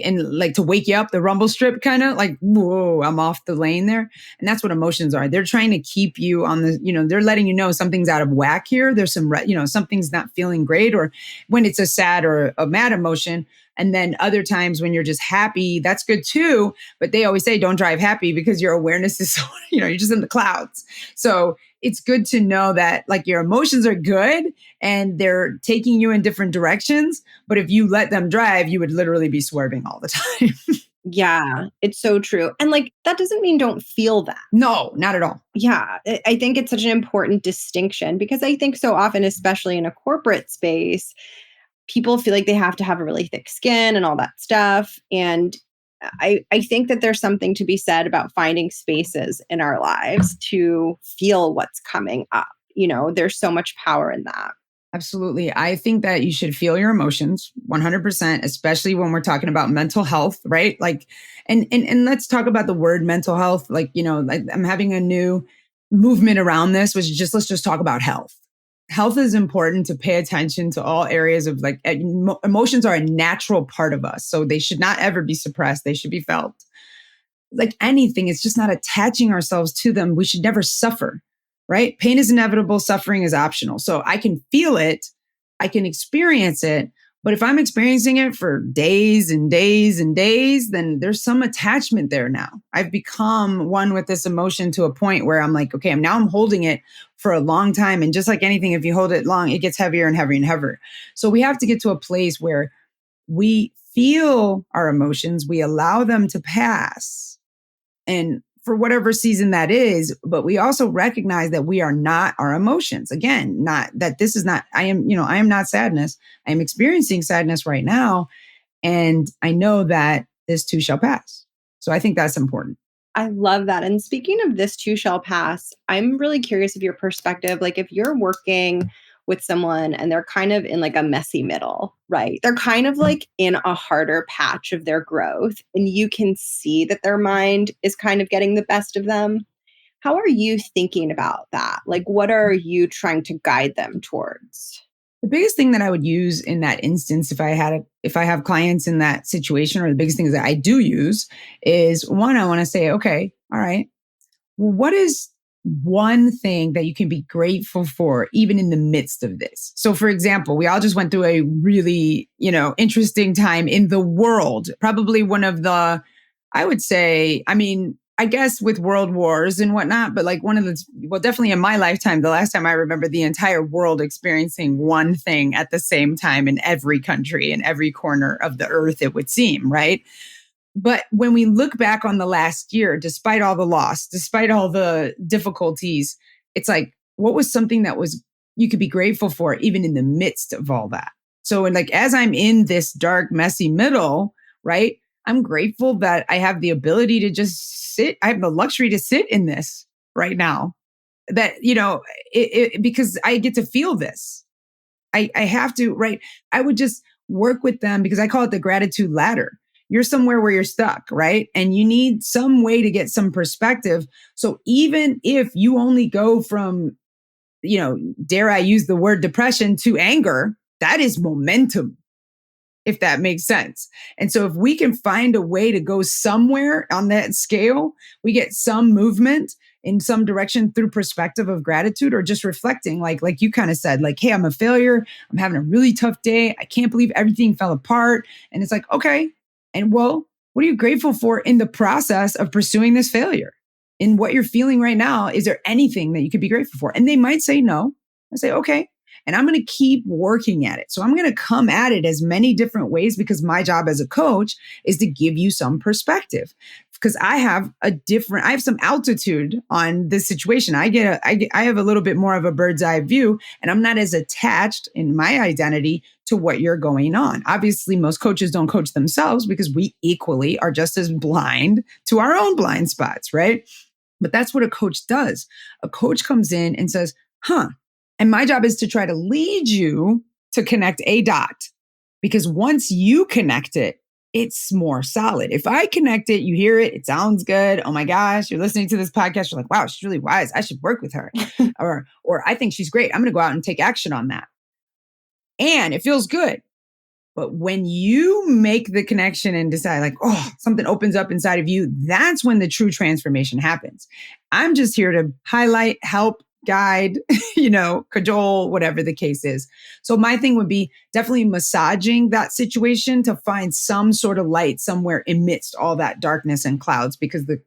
to wake you up, the rumble strip kind of like, whoa, I'm off the lane there. And that's what emotions are. They're trying to keep you on the, they're letting you know something's out of whack here. There's some, something's not feeling great, or when it's a sad or a mad emotion. And then other times when you're just happy, that's good too. But they always say, don't drive happy because your awareness is so, you're just in the clouds. So it's good to know that like your emotions are good and they're taking you in different directions. But if you let them drive, you would literally be swerving all the time. Yeah, it's so true. And like, that doesn't mean don't feel that. No, not at all. Yeah, I think it's such an important distinction because I think so often, especially in a corporate space, people feel like they have to have a really thick skin and all that stuff. And I think that there's something to be said about finding spaces in our lives to feel what's coming up. There's so much power in that. Absolutely. I think that you should feel your emotions 100%, especially when we're talking about mental health, right? Like, and let's talk about the word mental health. Like, like I'm having a new movement around this, which is let's just talk about health. Health is important to pay attention to all areas of like emotions are a natural part of us. So they should not ever be suppressed. They should be felt. Like anything, it's just not attaching ourselves to them. We should never suffer, right? Pain is inevitable. Suffering is optional. So I can feel it. I can experience it. But if I'm experiencing it for days and days and days, then there's some attachment there now. I've become one with this emotion to a point where I'm like, okay, I'm holding it for a long time. And just like anything, if you hold it long, it gets heavier and heavier and heavier. So we have to get to a place where we feel our emotions, we allow them to pass. And for whatever season that is, but we also recognize that we are not our emotions. Again, not that this is not, I am not sadness. I am experiencing sadness right now. And I know that this too shall pass. So I think that's important. I love that. And speaking of this too shall pass, I'm really curious of your perspective. Like if you're working with someone and they're kind of in like a messy middle, right? They're kind of like in a harder patch of their growth and you can see that their mind is kind of getting the best of them. How are you thinking about that? Like what are you trying to guide them towards? The biggest thing that I would use in that instance, if I have clients in that situation, or the biggest things that I do use is one, I want to say, okay, all right, well, what is one thing that you can be grateful for even in the midst of this? So for example, we all just went through a really, interesting time in the world, probably one of the, I would say, I guess with world wars and whatnot, but like definitely in my lifetime, the last time I remember the entire world experiencing one thing at the same time in every country, in every corner of the earth, it would seem, right? But when we look back on the last year, despite all the loss, despite all the difficulties, it's like, what was something that you could be grateful for even in the midst of all that? So, and like, as I'm in this dark, messy middle, right? I'm grateful that I have the ability to just sit. I have the luxury to sit in this right now. That, because I get to feel this. I have to, right? I would just work with them because I call it the gratitude ladder. You're somewhere where you're stuck, right? And you need some way to get some perspective. So even if you only go from, dare I use the word depression to anger, that is momentum, if that makes sense. And so if we can find a way to go somewhere on that scale, we get some movement in some direction through perspective of gratitude or just reflecting, like you kind of said, like, hey, I'm a failure. I'm having a really tough day. I can't believe everything fell apart. And it's like, okay. And well, what are you grateful for in the process of pursuing this failure? In what you're feeling right now, is there anything that you could be grateful for? And they might say no. I say, okay. And I'm going to keep working at it. So I'm going to come at it as many different ways because my job as a coach is to give you some perspective. Because I have some altitude on this situation. I have a little bit more of a bird's eye view, and I'm not as attached in my identity to what you're going on. Obviously, most coaches don't coach themselves because we equally are just as blind to our own blind spots, right? But that's what a coach does. A coach comes in and says, and my job is to try to lead you to connect a dot, because once you connect it, it's more solid. If I connect it, you hear it, it sounds good. Oh my gosh, you're listening to this podcast. You're like, wow, she's really wise. I should work with her. or I think she's great. I'm going to go out and take action on that. And it feels good. But when you make the connection and decide like, oh, something opens up inside of you, that's when the true transformation happens. I'm just here to highlight, help, guide, cajole, whatever the case is. So my thing would be definitely massaging that situation to find some sort of light somewhere amidst all that darkness and clouds. Because the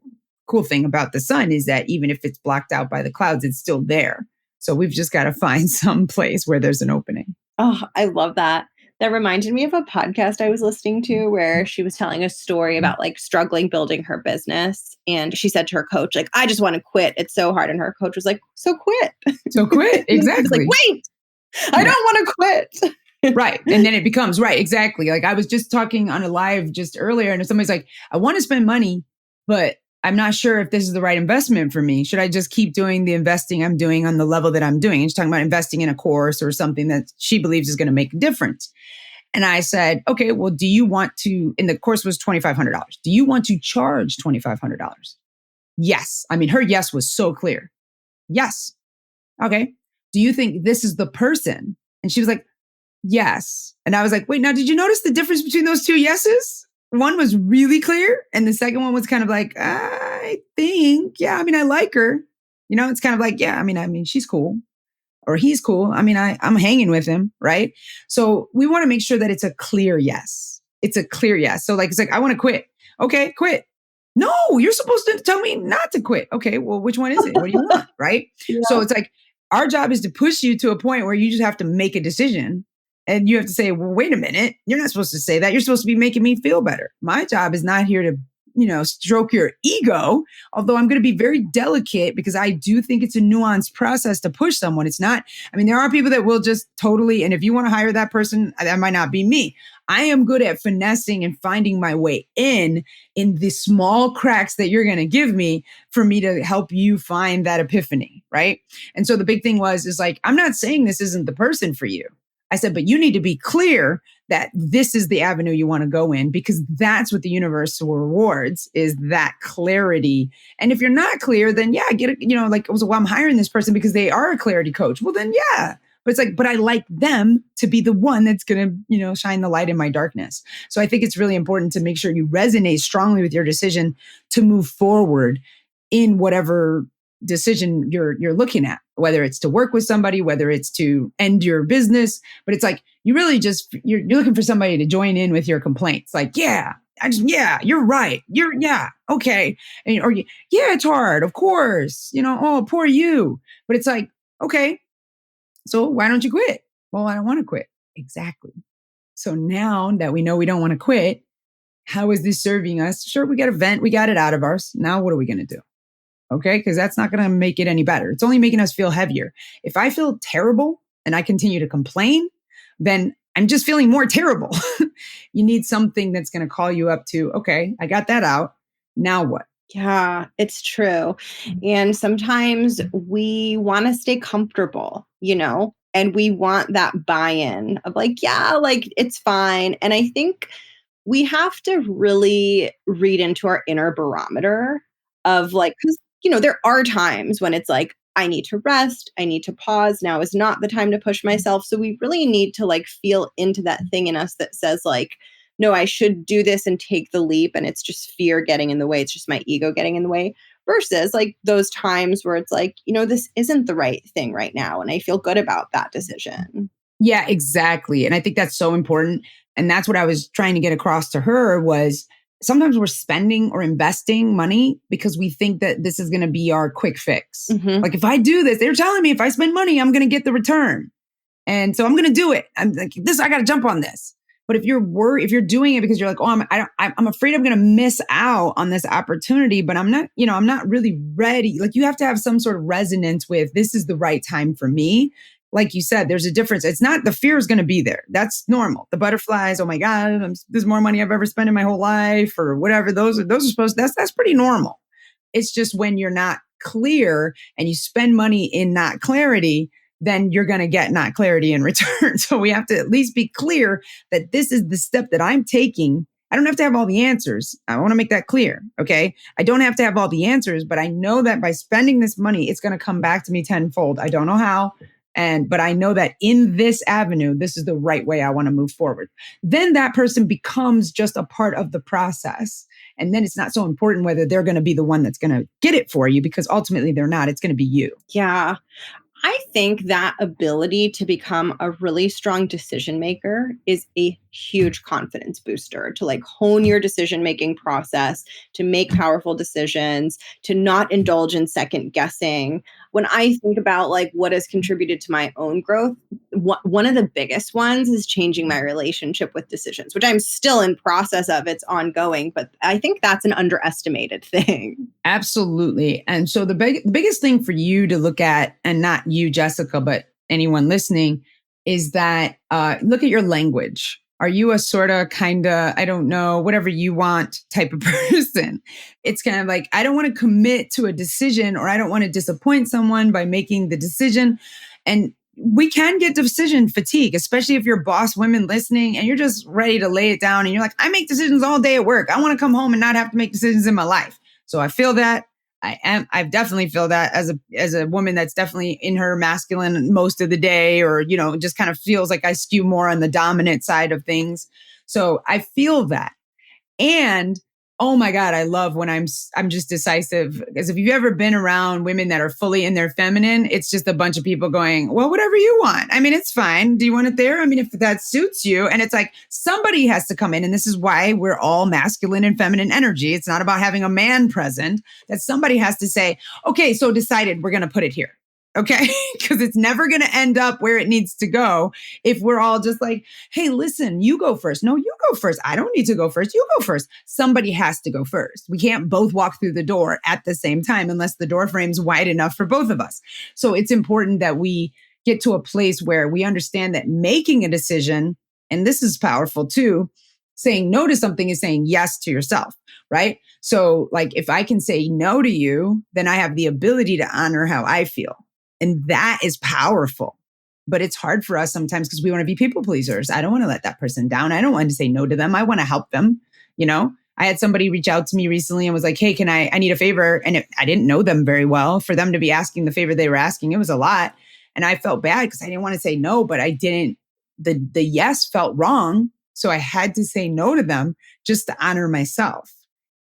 cool thing about the sun is that even if it's blocked out by the clouds, it's still there. So we've just got to find some place where there's an opening. Oh, I love that. That reminded me of a podcast I was listening to where she was telling a story about like struggling building her business. And she said to her coach, like, I just want to quit. It's so hard. And her coach was like, so quit. So quit. Exactly. Like, wait, I don't want to quit. Right. And then it becomes right. Exactly. Like I was just talking on a live just earlier and somebody's like, I want to spend money, but I'm not sure if this is the right investment for me. Should I just keep doing the investing I'm doing on the level that I'm doing? And she's talking about investing in a course or something that she believes is going to make a difference. And I said, okay, well, do you want to, and the course was $2,500. Do you want to charge $2,500? Yes. I mean, her yes was so clear. Yes. Okay. Do you think this is the person? And she was like, yes. And I was like, wait, now did you notice the difference between those two yeses? One was really clear. And the second one was kind of like, I think, yeah, I mean, I like her. It's kind of like, yeah, I mean, she's cool. Or he's cool. I mean, I'm hanging with him, right? So we want to make sure that it's a clear yes. It's a clear yes. So like, it's like, I want to quit. Okay, quit. No, you're supposed to tell me not to quit. Okay, well, which one is it? What do you want, right? Yeah. So it's like, our job is to push you to a point where you just have to make a decision. And you have to say, well, wait a minute. You're not supposed to say that. You're supposed to be making me feel better. My job is not here to stroke your ego, although I'm going to be very delicate because I do think it's a nuanced process to push someone. It's not, there are people that will just totally, and if you want to hire that person, that might not be me. I am good at finessing and finding my way in the small cracks that you're going to give me for me to help you find that epiphany, right? And so the big thing is like, I'm not saying this isn't the person for you. I said, but you need to be clear that this is the avenue you want to go in, because that's what the universe rewards, is that clarity. And if you're not clear, then get it, well, I'm hiring this person because they are a clarity coach. Well, then but it's like, but I like them to be the one that's going to, shine the light in my darkness. So I think it's really important to make sure you resonate strongly with your decision to move forward in whatever decision you're looking at, whether it's to work with somebody, whether it's to end your business. But it's like, you really just, you're looking for somebody to join in with your complaints. Like, you're right. Okay. And, it's hard. Of course, oh, poor you. But it's like, okay, so why don't you quit? Well, I don't want to quit. Exactly. So now that we know we don't want to quit, how is this serving us? Sure, we got a vent. We got it out of us. Now what are we going to do? Okay, because that's not going to make it any better. It's only making us feel heavier. If I feel terrible and I continue to complain, then I'm just feeling more terrible. You need something that's going to call you up to, okay, I got that out. Now what? Yeah, it's true. And sometimes we want to stay comfortable, and we want that buy-in of like, it's fine. And I think we have to really read into our inner barometer of like, because, there are times when it's like, I need to rest. I need to pause. Now is not the time to push myself. So we really need to like feel into that thing in us that says like, no, I should do this and take the leap. And it's just fear getting in the way. It's just my ego getting in the way, versus like those times where it's like, this isn't the right thing right now. And I feel good about that decision. Yeah, exactly. And I think that's so important. And that's what I was trying to get across to her was sometimes we're spending or investing money because we think that this is going to be our quick fix. Mm-hmm. Like if I do this, they're telling me if I spend money, I'm going to get the return. And so I'm going to do it. I'm like, I got to jump on this. But if you're worried, if you're doing it because you're like, oh, I'm afraid I'm going to miss out on this opportunity, but I'm not, I'm not really ready. Like you have to have some sort of resonance with this is the right time for me. Like you said, there's a difference. It's not, the fear is going to be there. That's normal. The butterflies, oh my God, there's more money I've ever spent in my whole life or whatever. Those are supposed, that's pretty normal. It's just when you're not clear and you spend money in not clarity, then you're going to get not clarity in return. So we have to at least be clear that this is the step that I'm taking. I don't have to have all the answers. I want to make that clear. Okay. I don't have to have all the answers, but I know that by spending this money, it's going to come back to me tenfold. I don't know how. But I know that in this avenue, this is the right way I want to move forward. Then that person becomes just a part of the process. And then it's not so important whether they're going to be the one that's going to get it for you, because ultimately they're not. It's going to be you. Yeah. I think that ability to become a really strong decision maker is a huge confidence booster, to like hone your decision-making process, to make powerful decisions, to not indulge in second guessing. When I think about like what has contributed to my own growth, one of the biggest ones is changing my relationship with decisions, which I'm still in process of. It's ongoing, but I think that's an underestimated thing. Absolutely. And so the biggest thing for you to look at, and not you, Jessica, but anyone listening, is that look at your language. Are you a sort of kind of, I don't know, whatever you want type of person? It's kind of like, I don't want to commit to a decision, or I don't want to disappoint someone by making the decision. And we can get decision fatigue, especially if you're boss women listening and you're just ready to lay it down and you're like, I make decisions all day at work. I want to come home and not have to make decisions in my life. So I feel that. I've definitely feel that as a woman that's definitely in her masculine most of the day, or, just kind of feels like I skew more on the dominant side of things. So I feel that. And oh my God, I love when I'm just decisive, because if you've ever been around women that are fully in their feminine, it's just a bunch of people going, well, whatever you want. I mean, it's fine. Do you want it there? I mean, if that suits you. And it's like, somebody has to come in. And this is why we're all masculine and feminine energy. It's not about having a man present, that somebody has to say, okay, so decided we're going to put it here. Okay. Because it's never going to end up where it needs to go if we're all just like, hey, listen, you go first. No, you go first. I don't need to go first. You go first. Somebody has to go first. We can't both walk through the door at the same time unless the door frame's wide enough for both of us. So it's important that we get to a place where we understand that making a decision, and this is powerful too, saying no to something is saying yes to yourself, right? So like if I can say no to you, then I have the ability to honor how I feel. And that is powerful. But it's hard for us sometimes because we want to be people pleasers. I don't want to let that person down. I don't want to say no to them. I want to help them. You know, I had somebody reach out to me recently and was like, hey, I need a favor. And I didn't know them very well. For them to be asking the favor they were asking, it was a lot. And I felt bad because I didn't want to say no, but I didn't, the yes felt wrong. So I had to say no to them just to honor myself,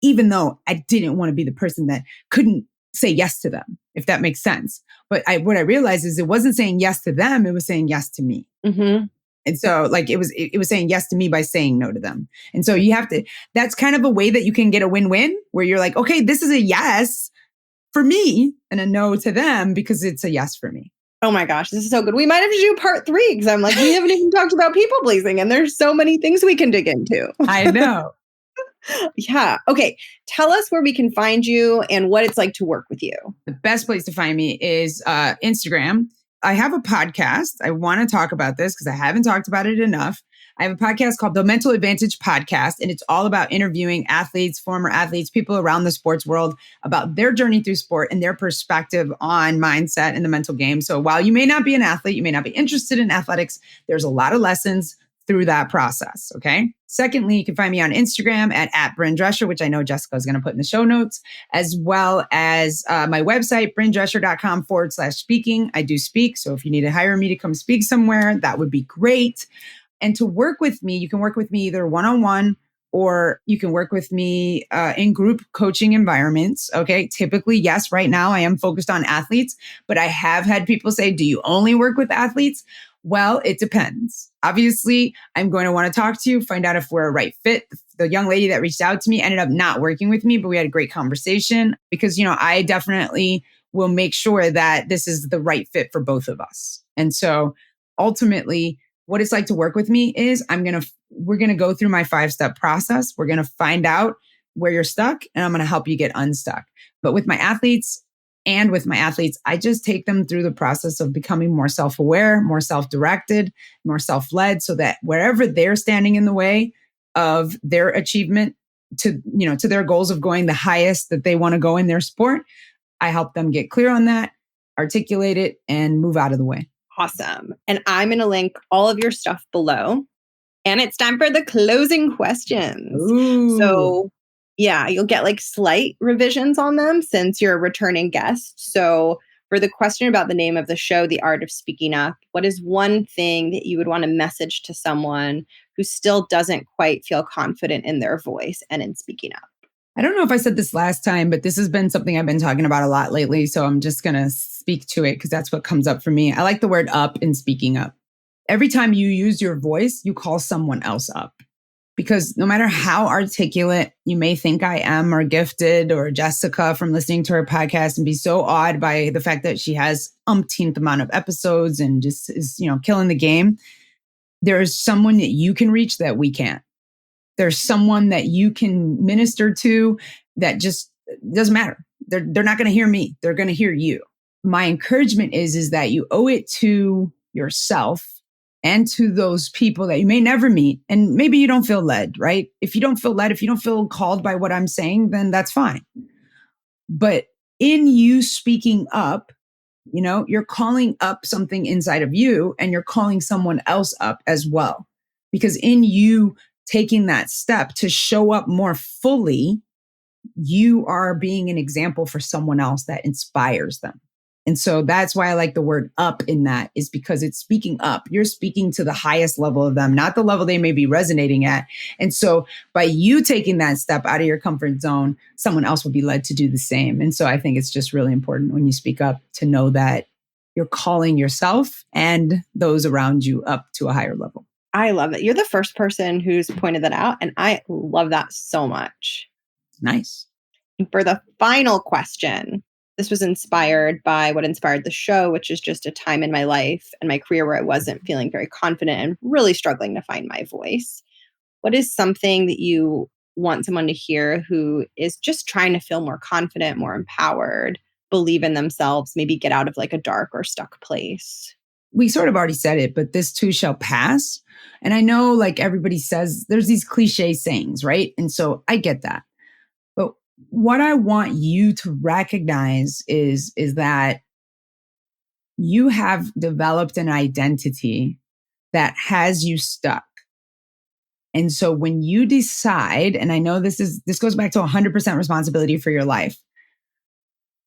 even though I didn't want to be the person that couldn't say yes to them, if that makes sense. But what I realized is it wasn't saying yes to them, it was saying yes to me. Mm-hmm. And so like it was saying yes to me by saying no to them. And so you have to, that's kind of a way that you can get a win-win where you're like, okay, this is a yes for me and a no to them because it's a yes for me. Oh my gosh, this is so good. We might have to do part 3 because I'm like, we haven't even talked about people pleasing and there's so many things we can dig into. I know. Yeah. Okay. Tell us where we can find you and what it's like to work with you. The best place to find me is Instagram. I have a podcast. I want to talk about this because I haven't talked about it enough. I have a podcast called The Mental Advantage Podcast, and it's all about interviewing athletes, former athletes, people around the sports world about their journey through sport and their perspective on mindset and the mental game. So while you may not be an athlete, you may not be interested in athletics, there's a lot of lessons through that process. Okay. Secondly, you can find me on Instagram at Bryn Drescher, which I know Jessica is going to put in the show notes, as well as my website, bryndrescher.com/speaking. I do speak. So if you need to hire me to come speak somewhere, that would be great. And to work with me, you can work with me either one-on-one or you can work with me in group coaching environments. Okay. Typically, yes, right now I am focused on athletes, but I have had people say, do you only work with athletes? Well, it depends. Obviously, I'm going to want to talk to you, find out if we're a right fit. The young lady that reached out to me ended up not working with me, but we had a great conversation because, you know, I definitely will make sure that this is the right fit for both of us. And so ultimately, what it's like to work with me is we're going to go through my 5-step process. We're going to find out where you're stuck and I'm going to help you get unstuck. But with my athletes, I just take them through the process of becoming more self-aware, more self-directed, more self-led so that wherever they're standing in the way of their achievement to their goals of going the highest that they want to go in their sport, I help them get clear on that, articulate it, and move out of the way. Awesome. And I'm going to link all of your stuff below. And it's time for the closing questions. Ooh. So yeah, you'll get like slight revisions on them since you're a returning guest. So for the question about the name of the show, The Art of Speaking Up, what is one thing that you would want to message to someone who still doesn't quite feel confident in their voice and in speaking up? I don't know if I said this last time, but this has been something I've been talking about a lot lately. So I'm just going to speak to it because that's what comes up for me. I like the word up in speaking up. Every time you use your voice, you call someone else up. Because no matter how articulate you may think I am or gifted, or Jessica from listening to her podcast and be so awed by the fact that she has umpteenth amount of episodes and just is, killing the game, there is someone that you can reach that we can't. There's someone that you can minister to that just doesn't matter. They're not going to hear me. They're going to hear you. My encouragement is that you owe it to yourself and to those people that you may never meet. And maybe you don't feel led, right? If you don't feel led, if you don't feel called by what I'm saying, then that's fine. But in you speaking up, you're calling up something inside of you and you're calling someone else up as well. Because in you taking that step to show up more fully, you are being an example for someone else that inspires them. And so that's why I like the word up in that, is because it's speaking up. You're speaking to the highest level of them, not the level they may be resonating at. And so by you taking that step out of your comfort zone, someone else will be led to do the same. And so I think it's just really important when you speak up to know that you're calling yourself and those around you up to a higher level. I love it. You're the first person who's pointed that out, and I love that so much. Nice. And for the final question, This was inspired by what inspired the show, which is just a time in my life and my career where I wasn't feeling very confident and really struggling to find my voice. What is something that you want someone to hear who is just trying to feel more confident, more empowered, believe in themselves, maybe get out of like a dark or stuck place? We sort of already said it, but this too shall pass. And I know like everybody says there's these cliche sayings, right? And so I get that. But what I want you to recognize is that you have developed an identity that has you stuck. And so when you decide, and I know this goes back to 100% responsibility for your life.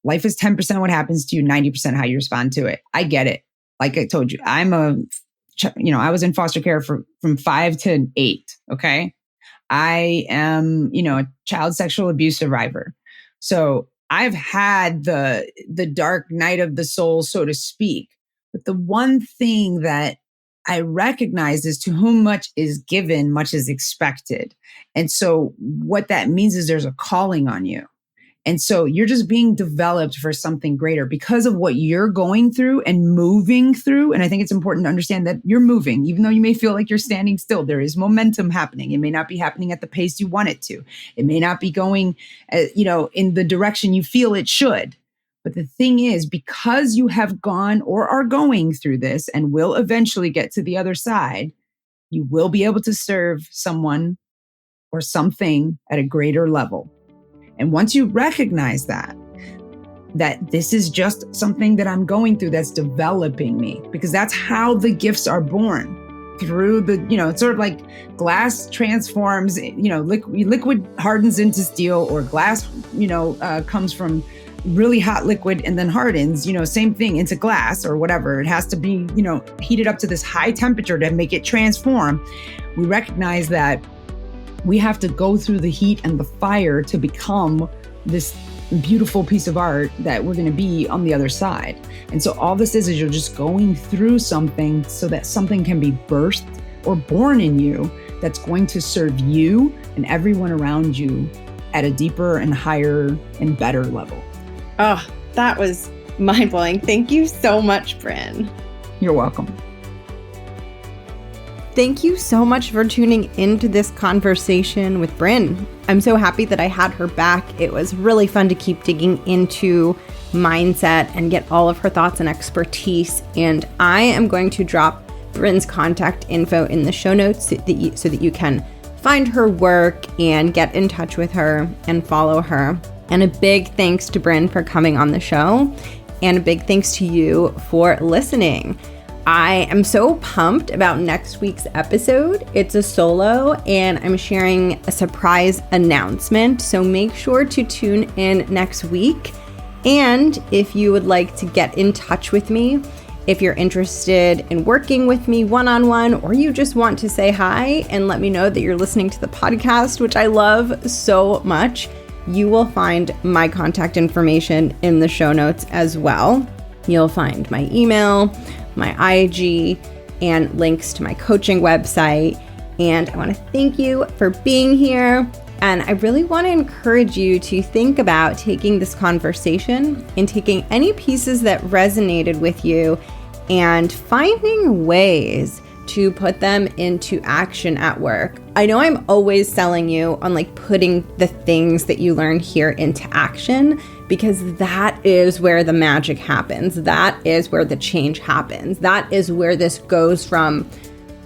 Life is 10% what happens to you, 90% how you respond to it. I get it. Like I told you, I was in foster care from 5 to 8. Okay. I am, a child sexual abuse survivor. So I've had the dark night of the soul, so to speak. But the one thing that I recognize is to whom much is given, much is expected. And so what that means is there's a calling on you. And so you're just being developed for something greater because of what you're going through and moving through. And I think it's important to understand that you're moving, even though you may feel like you're standing still. There is momentum happening. It may not be happening at the pace you want it to. It may not be going, in the direction you feel it should. But the thing is, because you have gone or are going through this and will eventually get to the other side, you will be able to serve someone or something at a greater level. And once you recognize that this is just something that I'm going through that's developing me, because that's how the gifts are born through it's sort of like glass transforms, liquid hardens into steel, or glass, comes from really hot liquid and then hardens, same thing into glass or whatever. It has to be, heated up to this high temperature to make it transform. We recognize that we have to go through the heat and the fire to become this beautiful piece of art that we're going to be on the other side. And so all this is you're just going through something so that something can be birthed or born in you that's going to serve you and everyone around you at a deeper and higher and better level. Oh, that was mind-blowing. Thank you so much, Bryn. You're welcome. Thank you so much for tuning into this conversation with Bryn. I'm so happy that I had her back. It was really fun to keep digging into mindset and get all of her thoughts and expertise. And I am going to drop Bryn's contact info in the show notes so that you can find her work and get in touch with her and follow her. And a big thanks to Bryn for coming on the show. And a big thanks to you for listening. I am so pumped about next week's episode. It's a solo and I'm sharing a surprise announcement. So make sure to tune in next week. And if you would like to get in touch with me, if you're interested in working with me one-on-one, or you just want to say hi and let me know that you're listening to the podcast, which I love so much, you will find my contact information in the show notes as well. You'll find my email, my IG, and links to my coaching website. And I want to thank you for being here. And I really want to encourage you to think about taking this conversation and taking any pieces that resonated with you and finding ways to put them into action at work. I know I'm always selling you on putting the things that you learn here into action, because that is where the magic happens. That is where the change happens. That is where this goes from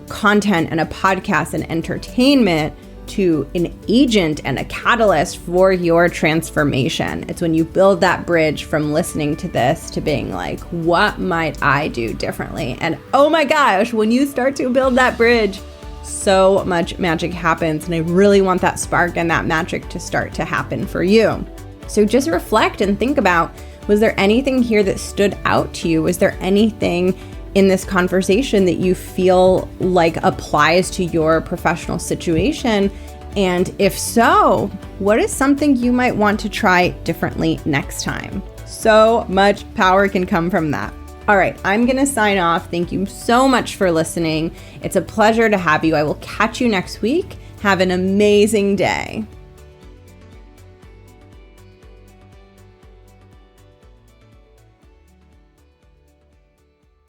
content and a podcast and entertainment to an agent and a catalyst for your transformation. It's when you build that bridge from listening to this to being like, what might I do differently? And oh my gosh, when you start to build that bridge, so much magic happens. And I really want that spark and that magic to start to happen for you. So just reflect and think about, was there anything here that stood out to you? Was there anything in this conversation that you feel like applies to your professional situation? And if so, what is something you might want to try differently next time? So much power can come from that. All right, I'm going to sign off. Thank you so much for listening. It's a pleasure to have you. I will catch you next week. Have an amazing day.